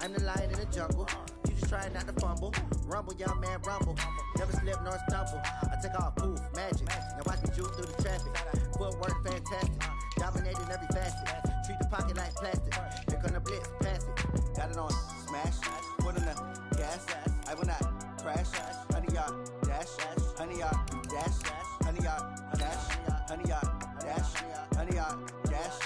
I'm the lion in the jungle. You just trying not to fumble. Rumble, young man, rumble. Never slip nor stumble. I take off, poof, magic. Now watch me juke through the traffic. Footwork fantastic. Dominating every facet. Treat the pocket like plastic. Here come the blitz, pass it. Got it on smash. Put in the gas. I will not crash. Honey yard dash. Honey yard dash. Honey yard dash. Honey yard dash. Honey yard dash.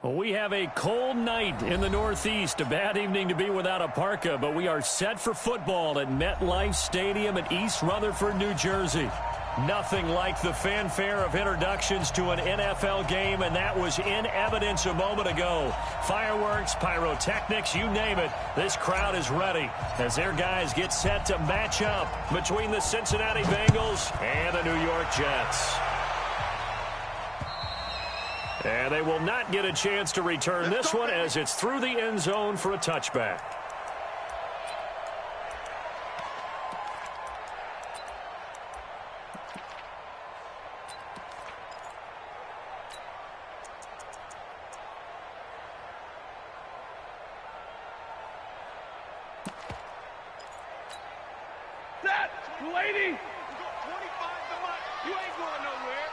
We have a cold night in the Northeast. A bad evening to be without a parka, but we are set for football at MetLife Stadium in East Rutherford, New Jersey. Nothing like the fanfare of introductions to an NFL game, and that was in evidence a moment ago. Fireworks, pyrotechnics, you name it. This crowd is ready as their guys get set to match up between the Cincinnati Bengals and the New York Jets. And they will not get a chance to return this one as it's through the end zone for a touchback. Lady, you got 25 to month. You ain't going nowhere.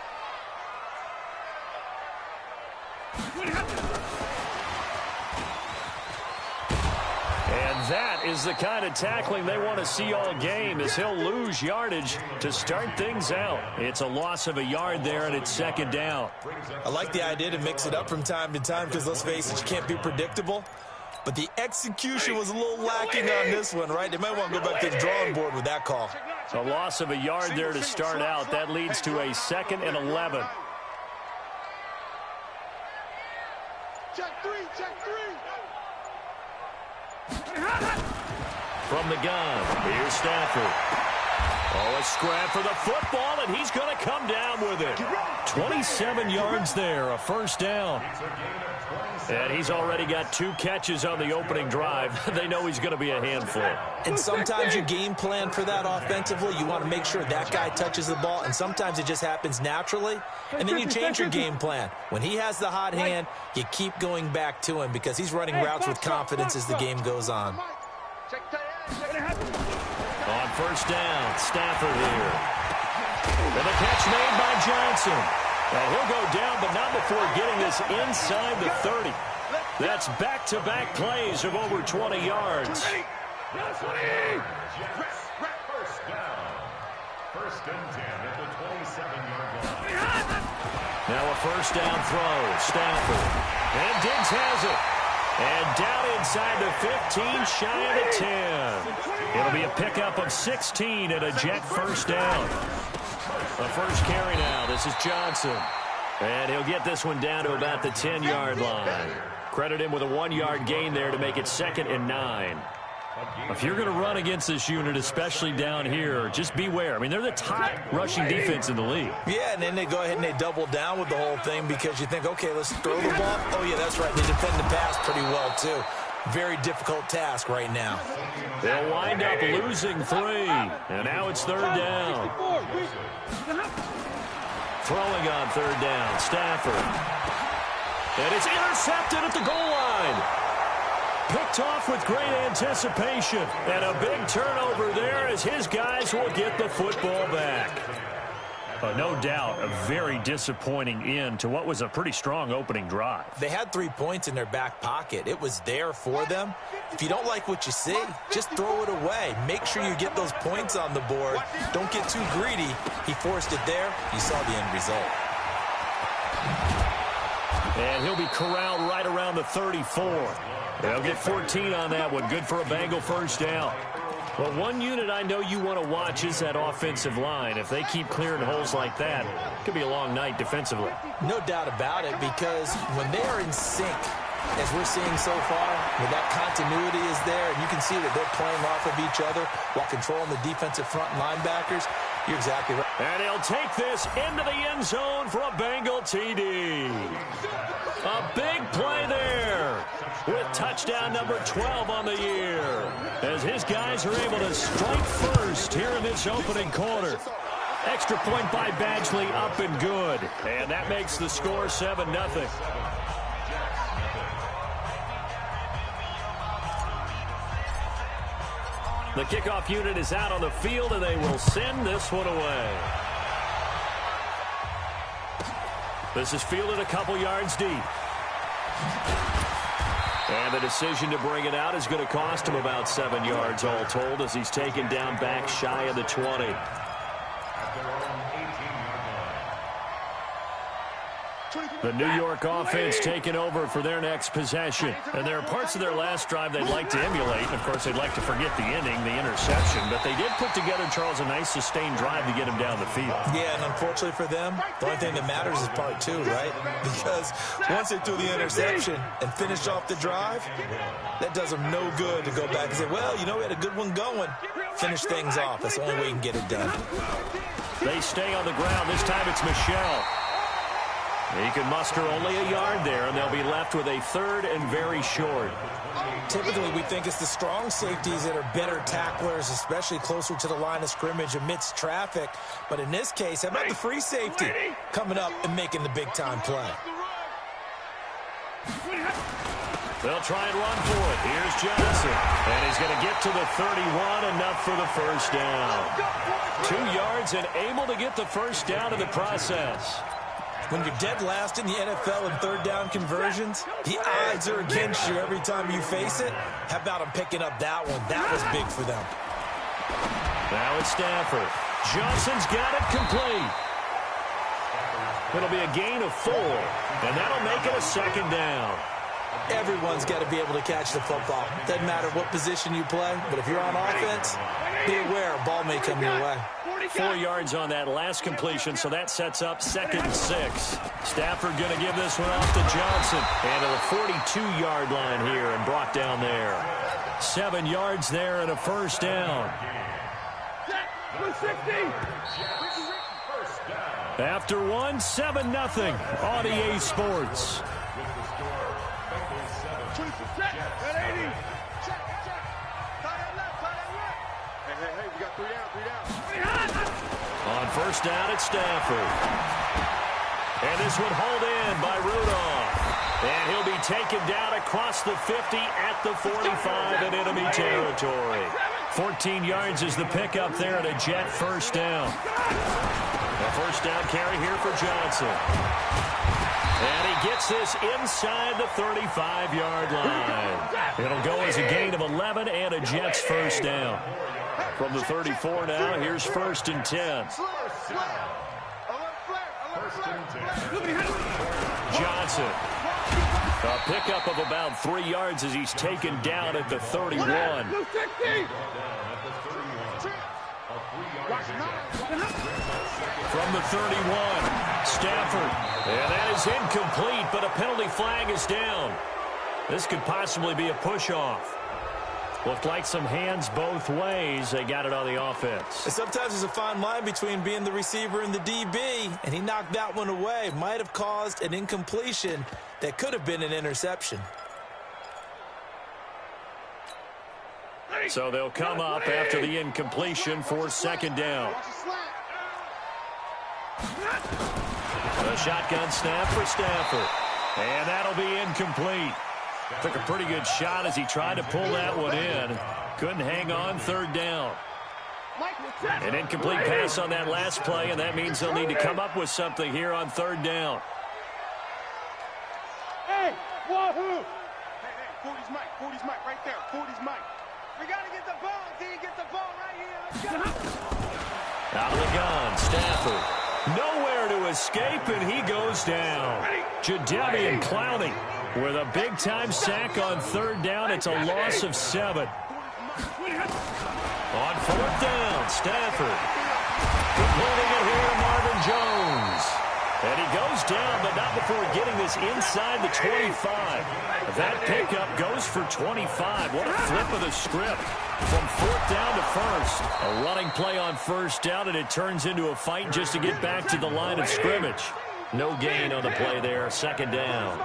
And that is the kind of tackling they want to see all game, as he'll lose yardage to start things out. It's a loss of a yard there, and it's second down. I like the idea to mix it up from time to time because, let's face it, you can't be predictable. But the execution was a little lacking on this one, right? They might want to go back to the drawing board with that call. A loss of a yard there to start out. That leads to a 2nd and 11. Check three. From the gun, here's Stafford. Oh, a scrap for the football, and he's going to come down with it. 27 yards there, a first down. And he's already got 2 catches on the opening drive. They know he's going to be a handful. And sometimes you game plan for that offensively. You want to make sure that guy touches the ball, and sometimes it just happens naturally. And then you change your game plan. When he has the hot hand, you keep going back to him because he's running routes with confidence as the game goes on. On first down, Stafford here. And the catch made by Johnson. And he'll go down, but not before getting this inside the 30. That's back-to-back plays of over 20 yards. First down. First and 10 at the 27-yard line. Now a first down throw. Stafford. And Diggs has it. And down inside the 15, shy of the 10. It'll be a pickup of 16 and a Jet first down. The first carry now. This is Johnson. And he'll get this one down to about the 10-yard line. Credit him with a 1-yard gain there to make it 2nd and 9. If you're going to run against this unit, especially down here, just beware. I mean, they're the top rushing defense in the league. Yeah, and then they go ahead and they double down with the whole thing because you think, okay, let's throw the ball. Oh, yeah, that's right. They defend the pass pretty well, too. Very difficult task right now. They'll wind up losing 3. And now it's 3rd down. Throwing on 3rd down, Stafford. And it's intercepted at the goal line. Picked off with great anticipation. And a big turnover there as his guys will get the football back. No doubt a very disappointing end to what was a pretty strong opening drive. They had 3 points in their back pocket. It was there for them. If you don't like what you see, just throw it away. Make sure you get those points on the board. Don't get too greedy. He forced it there. You saw the end result. And he'll be corralled right around the 34. They'll get 14 on that one. Good for a Bengal first down. Well, one unit I know you want to watch is that offensive line. If they keep clearing holes like that, it could be a long night defensively. No doubt about it, because when they are in sync, as we're seeing so far, when that continuity is there, and you can see that they're playing off of each other while controlling the defensive front linebackers, you're exactly right. And he'll take this into the end zone for a Bengal TD. A big play there with touchdown number 12 on the year, as his guys are able to strike first here in this opening quarter. Extra point by Badgley, up and good. And that makes the score 7-0. The kickoff unit is out on the field, and they will send this one away. This is fielded a couple yards deep. And the decision to bring it out is going to cost him about 7 yards all told, as he's taken down back shy of the 20. The New York offense taking over for their next possession. And there are parts of their last drive they'd like to emulate. And, of course, they'd like to forget the ending, the interception. But they did put together, Charles, a nice sustained drive to get him down the field. Yeah, and unfortunately for them, the only thing that matters is part two, right? Because once they threw the interception and finished off the drive, that does them no good to go back and say, well, you know, we had a good one going. Finish things off. That's the only way you can get it done. They stay on the ground. This time it's Michel. He can muster only a yard there, and they'll be left with a third and very short. Typically, we think it's the strong safeties that are better tacklers, especially closer to the line of scrimmage amidst traffic. But in this case, how about the free safety coming up and making the big-time play? They'll try and run for it. Here's Johnson. And he's going to get to the 31, enough for the first down. 2 yards and able to get the first down in the process. When you're dead last in the NFL in third down conversions, the odds are against you every time you face it. How about them picking up that one? That was big for them. Now it's Stafford. Johnson's got it complete. It'll be a gain of 4, and that'll make it a second down. Everyone's got to be able to catch the football. Doesn't matter what position you play, but if you're on offense, be aware a ball may come your way. 4 yards on that last completion, so that sets up 2nd and 6. Stafford going to give this one off to Johnson. And to the 42-yard line here and brought down there. 7 yards there and a first down. After one, 7-0 on EA Sports. On first down, it's Stafford. And this one hauled in by Rudolph. And he'll be taken down across the 50 at the 45 in enemy territory. 14 yards is the pickup there and a Jet first down. A first down carry here for Johnson. And he gets this inside the 35-yard line. It'll go as a gain of 11 and a Jets first down. From the 34 now, here's 1st and 10. Johnson. A pickup of about 3 yards as he's taken down at the 31. From the 31, Stafford. And that is incomplete, but a penalty flag is down. This could possibly be a push-off. Looked like some hands both ways. They got it on the offense. And sometimes there's a fine line between being the receiver and the DB, and he knocked that one away. Might have caused an incompletion that could have been an interception. So they'll come up after the incompletion for 2nd down. A shotgun snap for Stafford. And that'll be incomplete. Took a pretty good shot as he tried to pull that one in. Couldn't hang on, 3rd down. An incomplete pass on that last play, and that means they'll need to come up with something here on 3rd down. Hey, wahoo! Hey, 40's Mike right there. 40's Mike. We got to get the ball, D. Get the ball right here. Let's go. Out of the gun, Stafford. Nowhere to escape, and he goes down. Jadeveon Clowney with a big-time sack on 3rd down. It's a loss of 7. On 4th down, Stafford. Completing it here to Marvin Jones. And he goes down, but not before getting this inside the 25. That pickup goes for 25. What a flip of the script from 4th down to 1st. A running play on 1st down, and it turns into a fight just to get back to the line of scrimmage. No gain on the play there, 2nd down.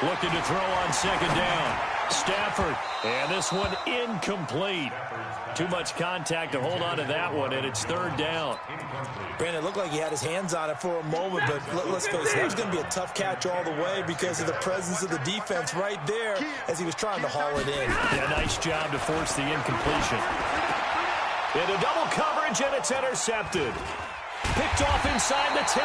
Looking to throw on 2nd down. Stafford, and this one incomplete. Too much contact to hold on to that one, and it's 3rd down. Brandon, it looked like he had his hands on it for a moment, but let's face it, that was going to be a tough catch all the way because of the presence of the defense right there as he was trying to haul it in. Yeah, nice job to force the incompletion. Into double coverage, and it's intercepted. Picked off inside the 10.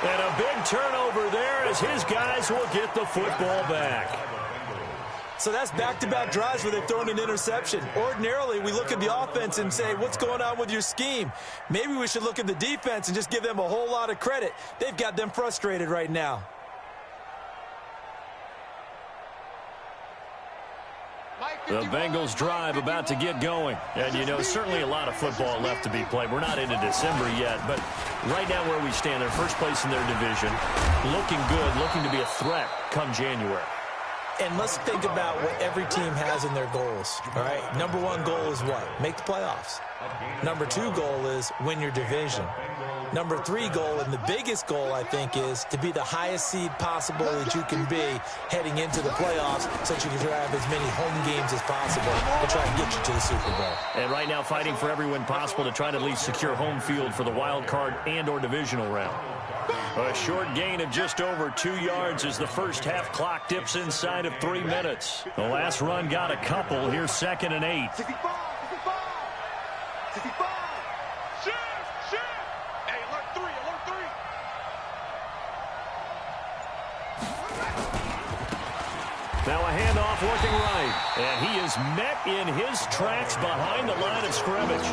And a big turnover there as his guys will get the football back. So that's back-to-back drives where they've thrown an interception. Ordinarily, we look at the offense and say, what's going on with your scheme? Maybe we should look at the defense and just give them a whole lot of credit. They've got them frustrated right now. The Bengals drive about to get going. And, you know, certainly a lot of football left to be played. We're not into December yet, but right now where we stand, they're first place in their division, looking good, looking to be a threat come January. And let's think about what every team has in their goals, all right? Number 1 goal is what? Make the playoffs. Number 2 goal is win your division. Number 3 goal, and the biggest goal, I think, is to be the highest seed possible that you can be heading into the playoffs so that you can have as many home games as possible to try and get you to the Super Bowl. And right now fighting for every win possible to try to at least secure home field for the wild card and or divisional round. A short gain of just over 2 yards as the first half clock dips inside of 3 minutes. The last run got a couple. Here's 2nd and 8. 65. Shift. Hey, alert 3. Now a handoff working right. And he is met in his tracks behind the line of scrimmage.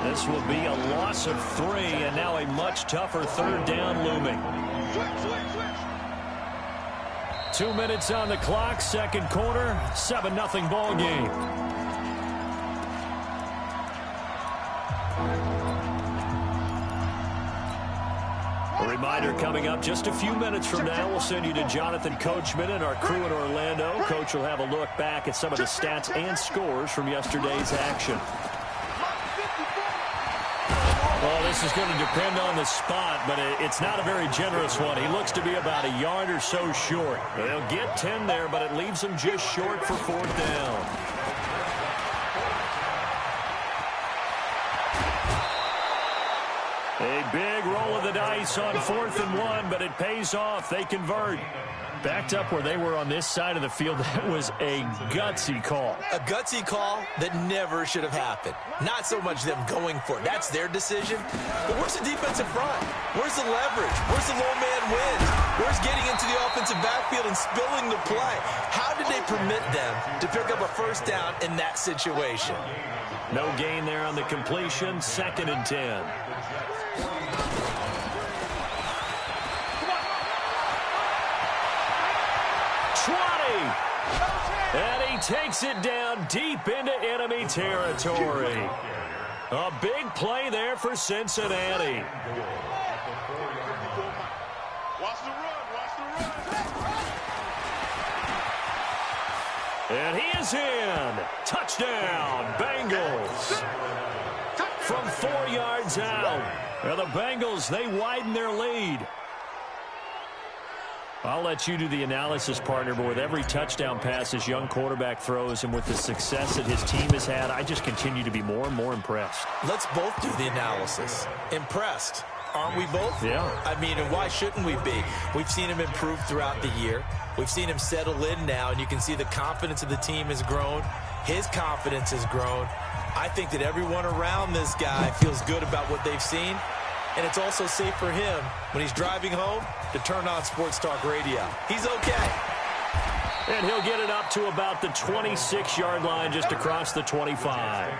This will be a loss of 3, and now a much tougher 3rd down looming. 2 minutes on the clock, 2nd quarter, 7-0 ball game. A reminder coming up just a few minutes from now, we'll send you to Jonathan Coachman and our crew in Orlando. Coach will have a look back at some of the stats and scores from yesterday's action. Well, this is going to depend on the spot, but it's not a very generous one. He looks to be about a yard or so short. They'll get 10 there, but it leaves him just short for 4th down. A big roll of the dice on 4th and 1, but it pays off. They convert. Backed up where they were on this side of the field. That was a gutsy call. A gutsy call that never should have happened. Not so much them going for it. That's their decision. But where's the defensive front? Where's the leverage? Where's the low man wins? Where's getting into the offensive backfield and spilling the play? How did they permit them to pick up a 1st down in that situation? No gain there on the completion. 2nd and 10. And he takes it down deep into enemy territory. A big play there for Cincinnati. Watch the run. And he is in. Touchdown, Bengals. From 4 yards out. Now the Bengals, they widen their lead. I'll let you do the analysis, partner, but with every touchdown pass this young quarterback throws and with the success that his team has had, I just continue to be more and more impressed. Let's both do the analysis. Impressed. Aren't we both? Yeah. I mean, and why shouldn't we be? We've seen him improve throughout the year. We've seen him settle in now, and you can see the confidence of the team has grown. His confidence has grown. I think that everyone around this guy feels good about what they've seen. And it's also safe for him when he's driving home to turn on Sports Talk Radio. He's okay. And he'll get it up to about the 26-yard line just across the 25.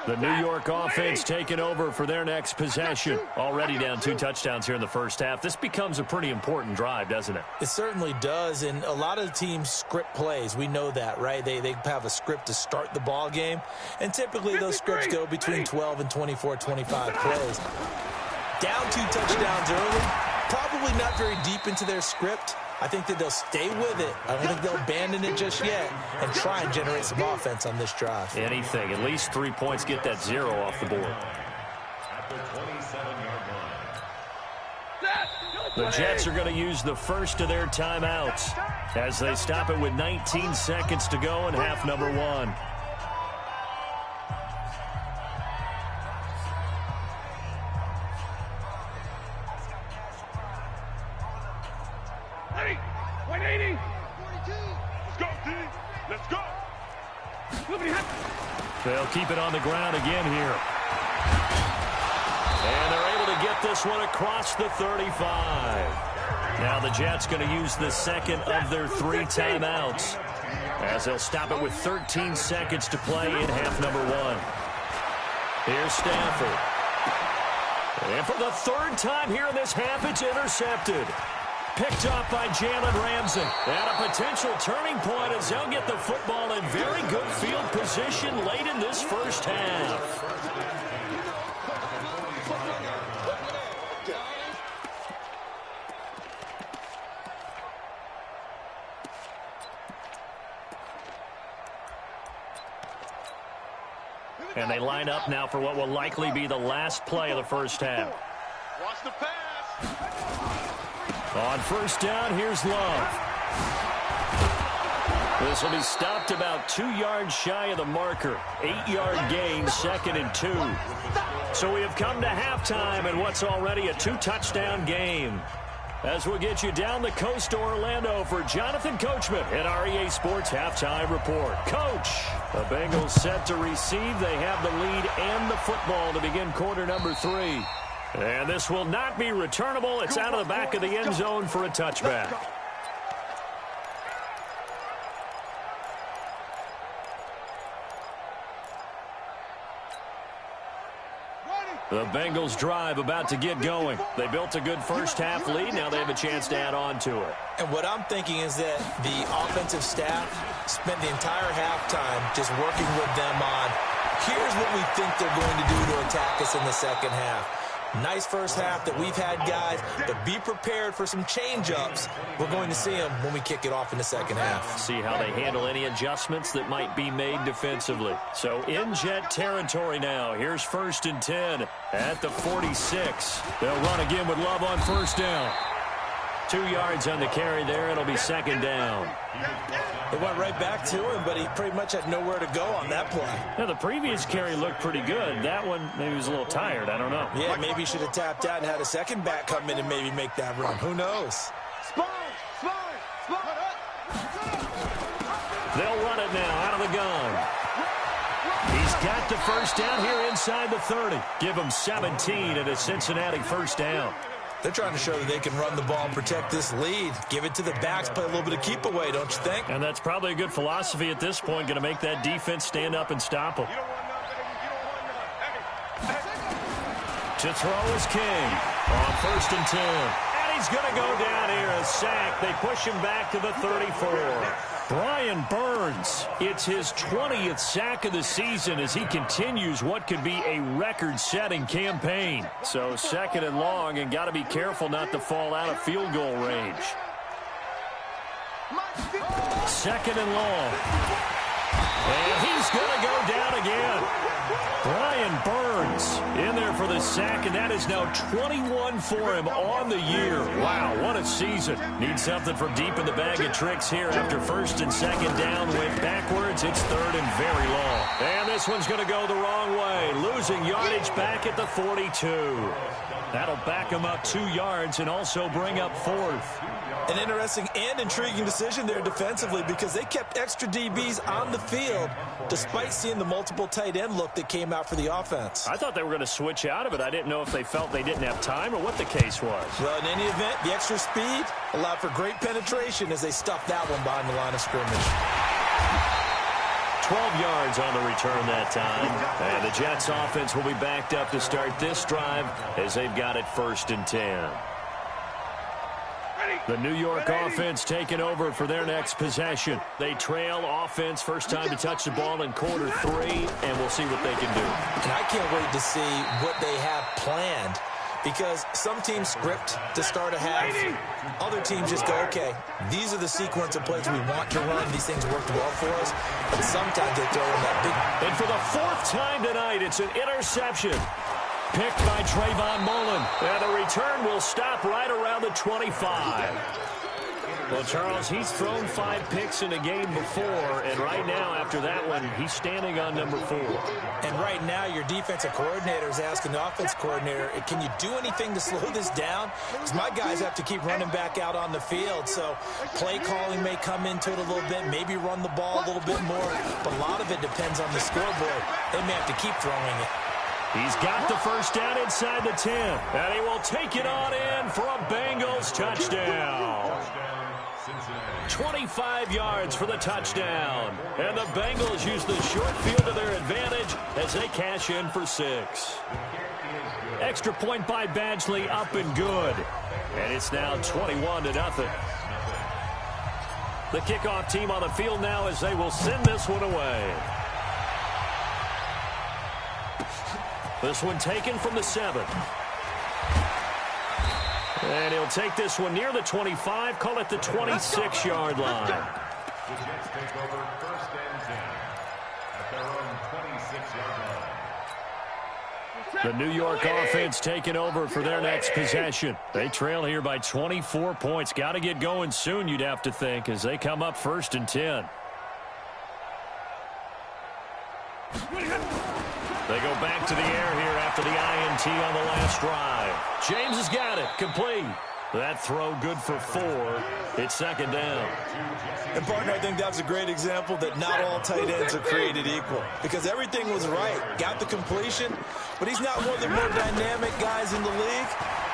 The New York offense taking over for their next possession. Already down 2 touchdowns here in the first half. This becomes a pretty important drive, doesn't it? It certainly does, and a lot of teams script plays. We know that, right? They have a script to start the ball game, and typically those scripts go between 12 and 24, 25 plays. Down 2 touchdowns early, probably not very deep into their script. I think that they'll stay with it. I don't think they'll abandon it just yet and try and generate some offense on this drive. Anything. At least 3 points, get that 0 off the board. At the 27-yard line. The Jets are going to use the first of their timeouts as they stop it with 19 seconds to go in half number 1. They'll keep it on the ground again here. And they're able to get this one across the 35. Now the Jets going to use the second of their 3 timeouts as they'll stop it with 13 seconds to play in half number 1. Here's Stafford. And for the 3rd time here in this half, it's intercepted. Picked up by Jalen Ramsey. And a potential turning point as they'll get the football in very good field position late in this first half. And they line up now for what will likely be the last play of the first half. Watch the pass. On first down, here's Love. This will be stopped about 2 yards shy of the marker. 8-yard gain, 2nd and 2. So we have come to halftime in what's already a 2-touchdown game. As we'll get you down the coast to Orlando for Jonathan Coachman at our EA Sports Halftime Report. Coach, the Bengals set to receive. They have the lead and the football to begin quarter number 3. And this will not be returnable. It's out of the back of the end zone for a touchback. The Bengals drive about to get going. They built a good first half lead. Now they have a chance to add on to it. And what I'm thinking is that the offensive staff spent the entire halftime just working with them on, here's what we think they're going to do to attack us in the second half. Nice first half that we've had, guys, but be prepared for some change-ups. We're going to see them when we kick it off in the second half. See how they handle any adjustments that might be made defensively. So in Jet territory now. Here's 1st and 10 at the 46. They'll run again with Love on first down. 2 yards on the carry there. It'll be 2nd down. They went right back to him, but he pretty much had nowhere to go on that play. Now, the previous carry looked pretty good. That one, maybe he was a little tired. I don't know. Yeah, maybe he should have tapped out and had a second back come in and maybe make that run. Who knows? They'll run it now out of the gun. He's got the first down here inside the 30. Give him 17 at a Cincinnati first down. They're trying to show that they can run the ball and protect this lead. Give it to the backs, play a little bit of keep away, don't you think? And that's probably a good philosophy at this point, going to make that defense stand up and stop them. To throw is King on 1st and 10. And he's going to go down here, a sack. They push him back to the 34. Brian Burns, it's his 20th sack of the season as he continues what could be a record-setting campaign. So 2nd and long, and got to be careful not to fall out of field goal range. 2nd and long. And he's going to go down again. Brian Burns in there for the sack, and that is now 21 for him on the year. Wow, what a season. Needs something from deep in the bag of tricks here after 1st and 2nd down. Went backwards. It's 3rd and very long. And this one's going to go the wrong way. Losing yardage back at the 42. That'll back him up 2 yards and also bring up 4th. An interesting and intriguing decision there defensively because they kept extra DBs on the field despite seeing the multiple tight end look that came out for the offense. I thought they were going to switch out of it. I didn't know if they felt they didn't have time or what the case was. Well, in any event, the extra speed allowed for great penetration as they stuffed that one behind the line of scrimmage. 12 yards on the return that time. And the Jets offense will be backed up to start this drive as they've got it 1st and 10. The New York offense taking over for their next possession. They trail offense, first time to touch the ball in quarter 3, and we'll see what they can do. And I can't wait to see what they have planned, because some teams script to start a half. Other teams just go, okay, these are the sequence of plays we want to run. These things worked well for us. But sometimes they throw in that big... And for the 4th time tonight, it's an interception. Picked by Trayvon Mullen. And the return will stop right around the 25. Well, Charles, he's thrown 5 picks in a game before, and right now, after that one, he's standing on number 4. And right now, your defensive coordinator is asking the offense coordinator, can you do anything to slow this down? Because my guys have to keep running back out on the field, so play calling may come into it a little bit, maybe run the ball a little bit more, but a lot of it depends on the scoreboard. They may have to keep throwing it. He's got the first down inside the 10, and he will take it on in for a Bengals touchdown. 25 yards for the touchdown. And the Bengals use the short field to their advantage as they cash in for 6. Extra point by Badgley, up and good. And it's now 21-0. The kickoff team on the field now as they will send this one away. This one taken from the 7. And he'll take this one near the 25, call it the 26-yard line. The Jets take over 1st and 10 at their own 26-yard line. The New York offense taking over for their next possession. They trail here by 24 points. Got to get going soon, you'd have to think, as they come up 1st and 10. They go back to the air here after the INT on the last drive. James has got it. Complete. That throw good for 4. It's 2nd down. And, partner, I think that's a great example that not all tight ends are created equal, because everything was right. Got the completion, but he's not one of the more dynamic guys in the league.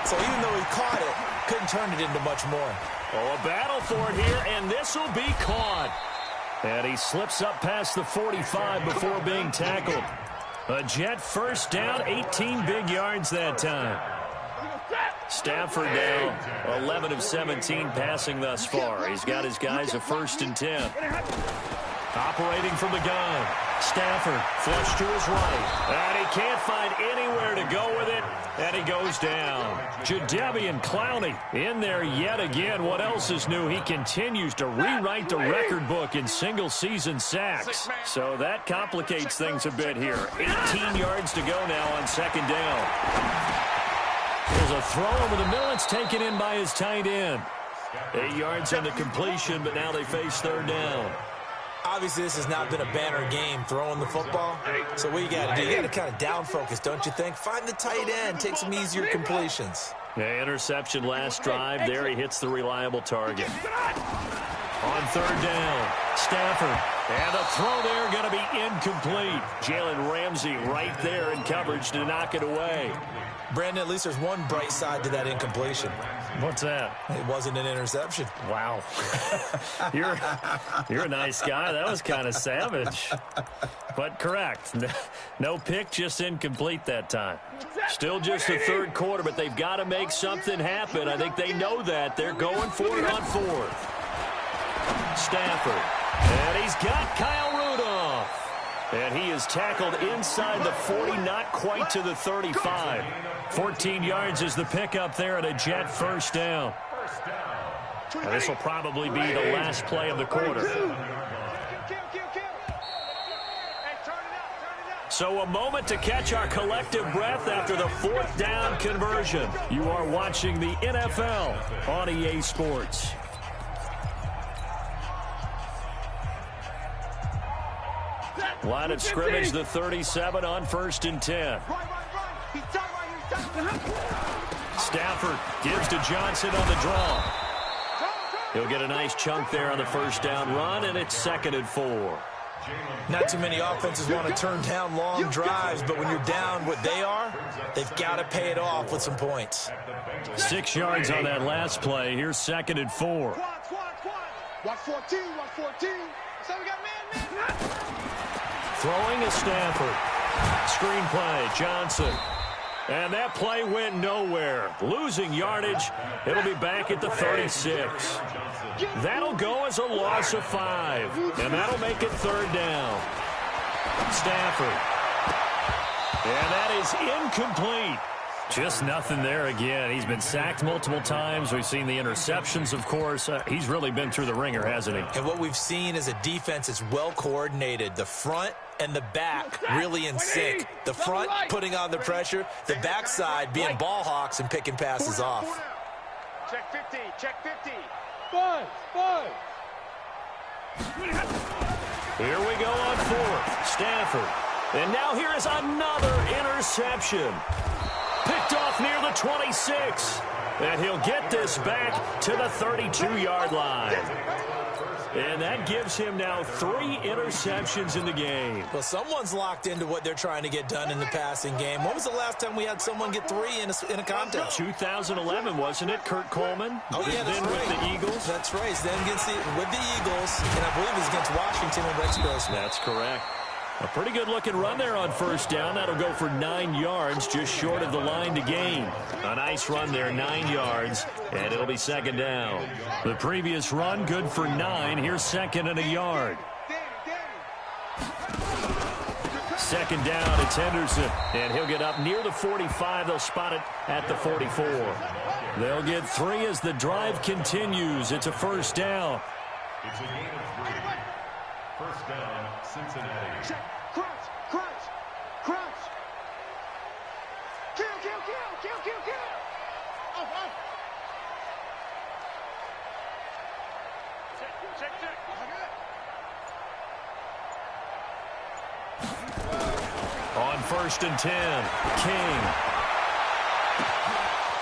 So even though he caught it, couldn't turn it into much more. Oh, a battle for it here, and this will be caught. And he slips up past the 45 before being tackled. A Jet first down, 18 big yards that time. Stafford now 11 of 17 passing thus far. He's got his guys a 1st and 10. Operating from the gun. Stafford flush to his right. And he can't find anywhere to go with it. And he goes down. Jadeveon Clowney in there yet again. What else is new? He continues to rewrite the record book in single-season sacks. So that complicates things a bit here. 18 yards to go now on 2nd down. There's a throw over the middle. It's taken in by his tight end. 8 yards on the completion, but now they face 3rd down. Obviously, this has not been a banner game throwing the football. So what you got to do, you got to kind of down focus, don't you think? Find the tight end, take some easier completions. Yeah, interception last drive. There he hits the reliable target. On 3rd down, Stafford. And the throw there going to be incomplete. Jalen Ramsey right there in coverage to knock it away. Brandon, at least there's one bright side to that incompletion. What's that? It wasn't an interception. Wow. You're a nice guy. That was kind of savage. But correct. No pick, just incomplete that time. Still just the 3rd quarter, but they've got to make something happen. I think they know that. They're going for it on 4th. Stafford. And he's got Kyle Rudolph. And he is tackled inside the 40, not quite to the 35. 14 yards is the pickup there at a Jet 1st down. And this will probably be the last play of the quarter. So a moment to catch our collective breath after the 4th down conversion. You are watching the NFL on EA Sports. Line of scrimmage, the 37 on 1st and 10. Stafford gives to Johnson on the draw. He'll get a nice chunk there on the 1st down run, and it's 2nd and 4. Not too many offenses want to turn down long drives, but when you're down what they are, they've got to pay it off with some points. 6 yards on that last play. Here's 2nd and 4. Watch 14, watch 14. So we got man. Throwing is Stafford. Screenplay, Johnson. And that play went nowhere. Losing yardage. It'll be back at the 36. That'll go as a loss of 5. And that'll make it 3rd down. Stafford. And that is incomplete. Just nothing there again. He's been sacked multiple times. We've seen the interceptions, of course. He's really been through the ringer, hasn't he? And what we've seen is a defense that's well coordinated. The front and the back really in sync. The front putting on the pressure. The backside being ball hawks and picking passes off. Check 50. Check 50. Here we go on 4th. Stafford. And now here is another interception. Picked off near the 26. And he'll get this back to the 32-yard line. And that gives him now 3 interceptions in the game. Well, someone's locked into what they're trying to get done in the passing game. When was the last time we had someone get 3 in a contest? 2011, wasn't it? Kurt Coleman? Oh, yeah, that's then right. With the Eagles? That's right. Then with the Eagles, and I believe it was against Washington and Rex Grossman. That's correct. A pretty good-looking run there on 1st down. That'll go for 9 yards, just short of the line to gain. A nice run there, 9 yards, and it'll be 2nd down. The previous run, good for 9. Here's 2nd and a yard. 2nd down, it's Henderson, and he'll get up near the 45. They'll spot it at the 44. They'll get 3 as the drive continues. It's a 1st down. It's a gain of 3. 1st down, Cincinnati. Check. Crunch. Kill. Off. Check. On 1st and 10, King.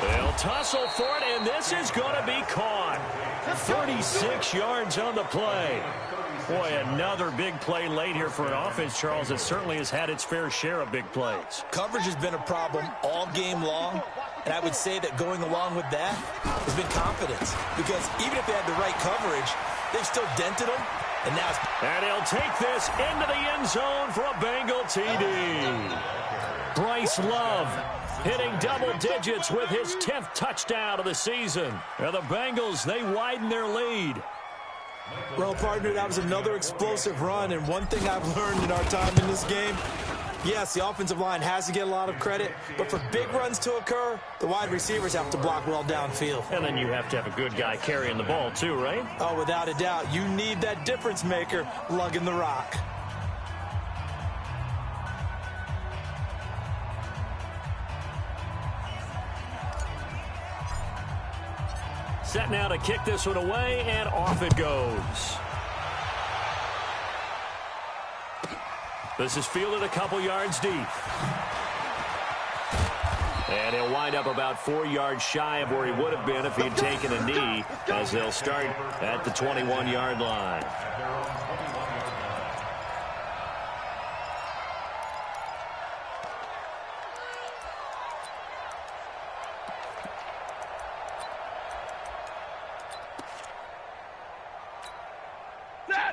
They'll tussle for it, and this is going to be caught. 36 yards on the play. Boy, another big play late here for an offense, Charles, that certainly has had its fair share of big plays. Coverage has been a problem all game long, and I would say that going along with that has been confidence. Because even if they had the right coverage, they've still dented them, and now And he'll take this into the end zone for a Bengal TD. Bryce Love hitting double digits with his 10th touchdown of the season. And the Bengals, they widen their lead. Well, partner, that was another explosive run, and one thing I've learned in our time in this game, yes, the offensive line has to get a lot of credit, but for big runs to occur, the wide receivers have to block well downfield. And then you have to have a good guy carrying the ball too, right? Oh, without a doubt. You need that difference maker lugging the rock. Set now to kick this one away, and off it goes. This is fielded a couple yards deep. And he'll wind up about 4 yards shy of where he would have been if he'd taken a knee, as they'll start at the 21-yard line.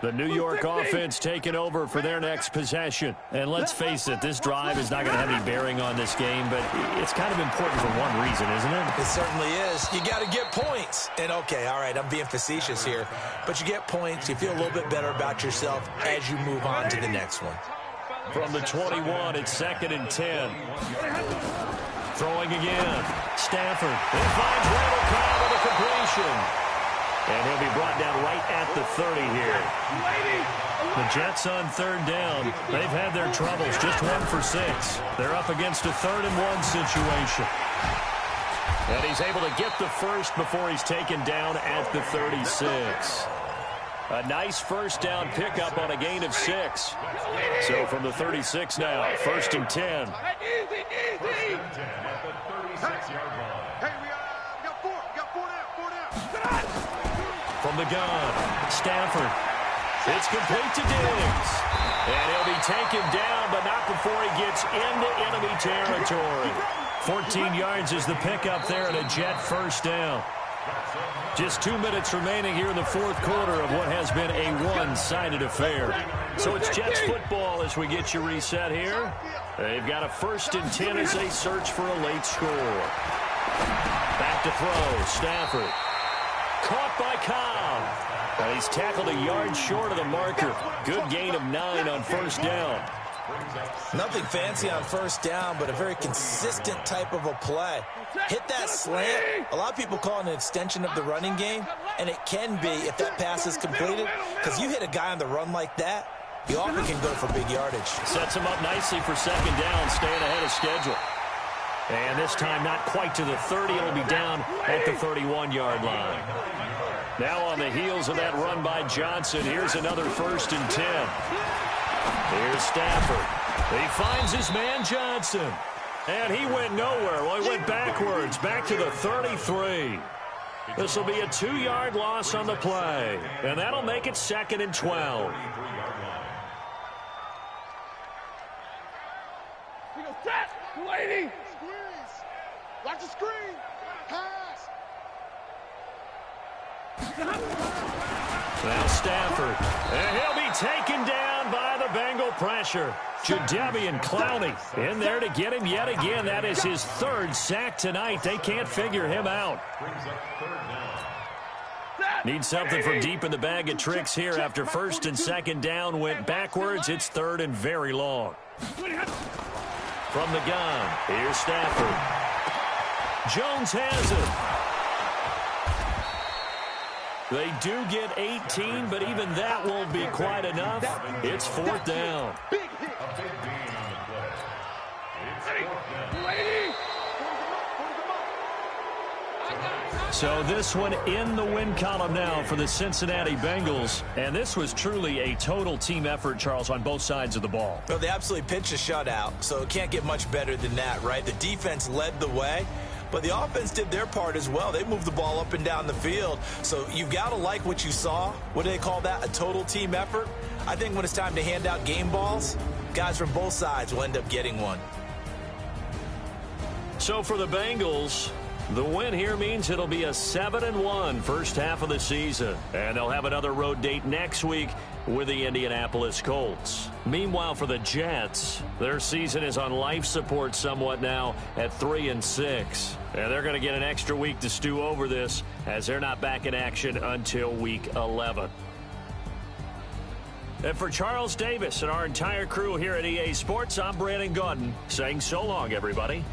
The New York offense taking over for their next possession. And let's face it, this drive is not going to have any bearing on this game, but it's kind of important for one reason, isn't it? It certainly is. You got to get points. And, okay, all right, I'm being facetious here. But you get points, you feel a little bit better about yourself as you move on to the next one. From the 21, it's 2nd and 10. Throwing again. Stafford. It finds Randall Cobb with a completion. And he'll be brought down right at the 30 here. The Jets on 3rd down. They've had their troubles. Just 1 for 6. They're up against a 3rd and 1 situation. And he's able to get the first before he's taken down at the 36. A nice 1st down pickup on a gain of 6. So from the 36 now, 1st and 10. Hey, we got 4. We got 4 down. From the gun, Stafford. It's complete to Diggs. And he'll be taken down, but not before he gets into enemy territory. 14 yards is the pickup there and a Jet 1st down. Just 2 minutes remaining here in the 4th quarter of what has been a one-sided affair. So it's Jets football. football as we get you reset here. They've got a 1st and 10 as they search for a late score. Back to throw. Stafford. Caught by Cobb. And he's tackled a yard short of the marker. Good gain of 9 on 1st down. Nothing fancy on 1st down, but a very consistent type of a play. Hit that slant. A lot of people call it an extension of the running game, and it can be if that pass is completed, because you hit a guy on the run like that, he often can go for big yardage. Sets him up nicely for 2nd down, staying ahead of schedule. And this time not quite to the 30. It'll be down at the 31-yard line. Now on the heels of that run by Johnson, here's another 1st and 10. Here's Stafford. He finds his man Johnson. And he went nowhere. Well, he went backwards, back to the 33. This will be a 2-yard loss on the play. And that'll make it 2nd and 12. Lady! Squeeze! Watch the screen! Pass! Now Stafford. And he'll be taken down by the Bengal pressure. Jadeveon Clowney in there to get him yet again. That is his 3rd sack tonight. They can't figure him out. Need something from deep in the bag of tricks here after 1st and 2nd down went backwards. It's 3rd and very long. From the gun, here's Stafford. Jones has it. They do get 18, but even that won't be quite enough. It's 4th down. So this one in the win column now for the Cincinnati Bengals. And this was truly a total team effort, Charles, on both sides of the ball. Well, they absolutely pitched a shutout, so it can't get much better than that, right? The defense led the way, but the offense did their part as well. They moved the ball up and down the field. So you've got to like what you saw. What do they call that? A total team effort? I think when it's time to hand out game balls, guys from both sides will end up getting one. So for the Bengals, the win here means it'll be a 7-1 first half of the season. And they'll have another road date next week with the Indianapolis Colts. Meanwhile, for the Jets, their season is on life support somewhat now at 3-6. And they're going to get an extra week to stew over this as they're not back in action until week 11. And for Charles Davis and our entire crew here at EA Sports, I'm Brandon Gaudin saying so long, everybody.